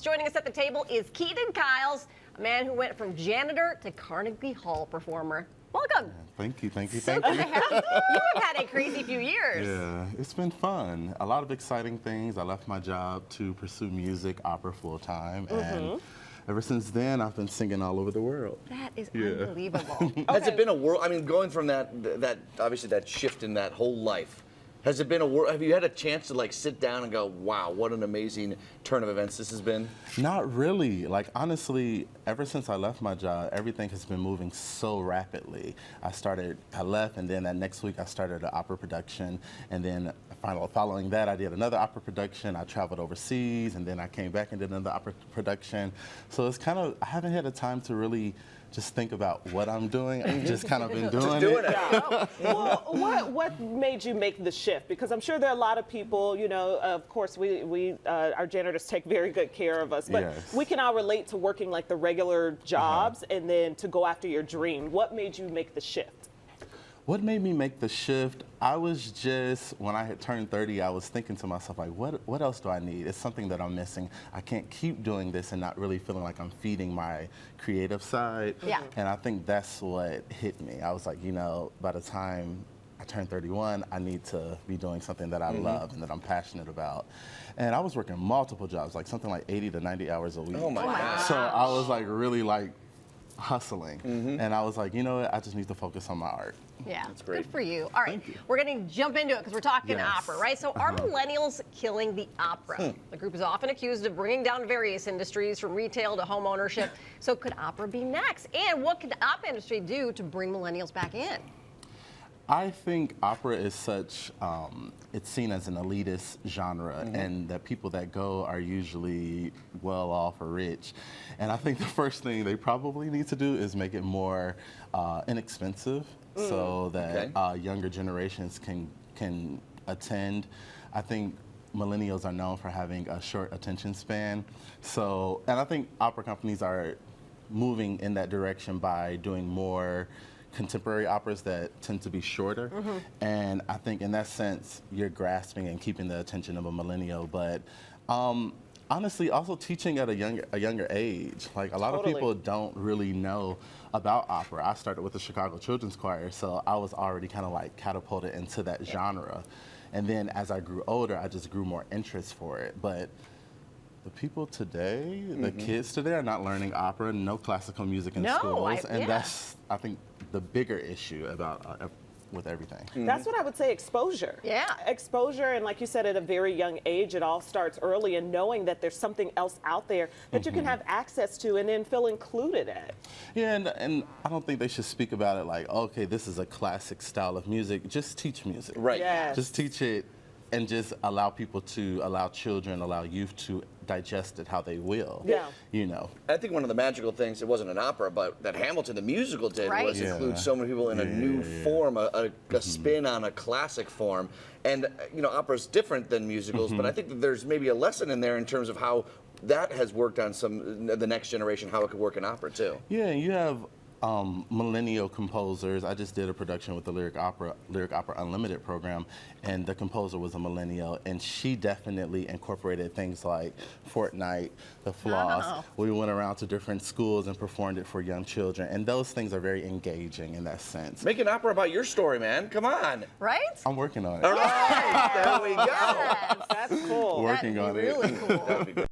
Joining us at the table is Keanon Kyles, a man who went from janitor to Carnegie Hall performer. Welcome. Thank you, thank you, So thank good you. to have you. You have had a crazy few years. Yeah, it's been fun. A lot of exciting things. I left my job to pursue music, opera full time, and ever since then, I've been singing all over the world. That is unbelievable. Has it been a world? I mean, going from that obviously that shift in that whole life. Has it been a world? Have you had a chance to like sit down and go, wow, what an amazing turn of events this has been? Not really. Like, honestly, ever since I left my job, everything has been moving so rapidly. I left, and then that next week I started an opera production, and then following that, I did another opera production. I traveled overseas, and then I came back and did another opera production. So it's kind of, I haven't had a time to really just think about what I'm doing. I've just kind of been doing it. Yeah. Well, what made you make the shift? Because I'm sure there are a lot of people, you know, of course, our janitors take very good care of us, but Yes. we can all relate to working like the regular jobs and then to go after your dream. What made you make the shift? What made me make the shift? I was just, when I had turned 30, I was thinking to myself, like, what else do I need? It's something that I'm missing. I can't keep doing this and not really feeling like I'm feeding my creative side. Yeah. And I think that's what hit me. I was like, you know, by the time I turned 31, I need to be doing something that I love and that I'm passionate about. And I was working multiple jobs, like something like 80 to 90 hours a week. Oh my God. So I was like really like hustling. And I was like, you know what, I just need to focus on my art. Yeah, That's great. good for you. All right, Thank you. we're going to jump into it because we're talking Yes. opera, right? So are millennials killing the opera? The group is often accused of bringing down various industries from retail to home ownership. So could opera be next? And what could the opera industry do to bring millennials back in? I think opera is such, it's seen as an elitist genre, and that people that go are usually well off or rich. And I think the first thing they probably need to do is make it more inexpensive so that younger generations can attend. I think millennials are known for having a short attention span. So, and I think opera companies are moving in that direction by doing more contemporary operas that tend to be shorter. And I think in that sense, you're grasping and keeping the attention of a millennial. But honestly, also teaching at a younger age. Like, a lot of people don't really know about opera. I started with the Chicago Children's Choir, so I was already kind of like catapulted into that genre. And then as I grew older, I just grew more interest for it. But the people today, the kids today are not learning opera, no classical music in schools. And that's, I think, the bigger issue about with everything. That's what I would say, exposure. Yeah. Exposure, and like you said, at a very young age, it all starts early, and knowing that there's something else out there that you can have access to and then feel included at. Yeah, and I don't think they should speak about it like, okay, this is a classic style of music. Just teach music. Right. Yes. Just teach it and just allow children, allow youth to digest it how they will. Yeah. You know. I think one of the magical things, it wasn't an opera, but that Hamilton, the musical, did was include so many people in a new form, a spin on a classic form. And, you know, opera's different than musicals, but I think that there's maybe a lesson in there in terms of how that has worked on the next generation, how it could work in opera, too. Yeah, you have millennial composers. I just did a production with the Lyric Opera Unlimited program, and the composer was a millennial, and she definitely incorporated things like Fortnite, the floss. We went around to different schools and performed it for young children, and those things are very engaging in that sense. Make an opera about your story, man. Come on. Right? I'm working on it. All right, there we go. Yes. That's cool. Working That'd on be it. really cool. That would be good.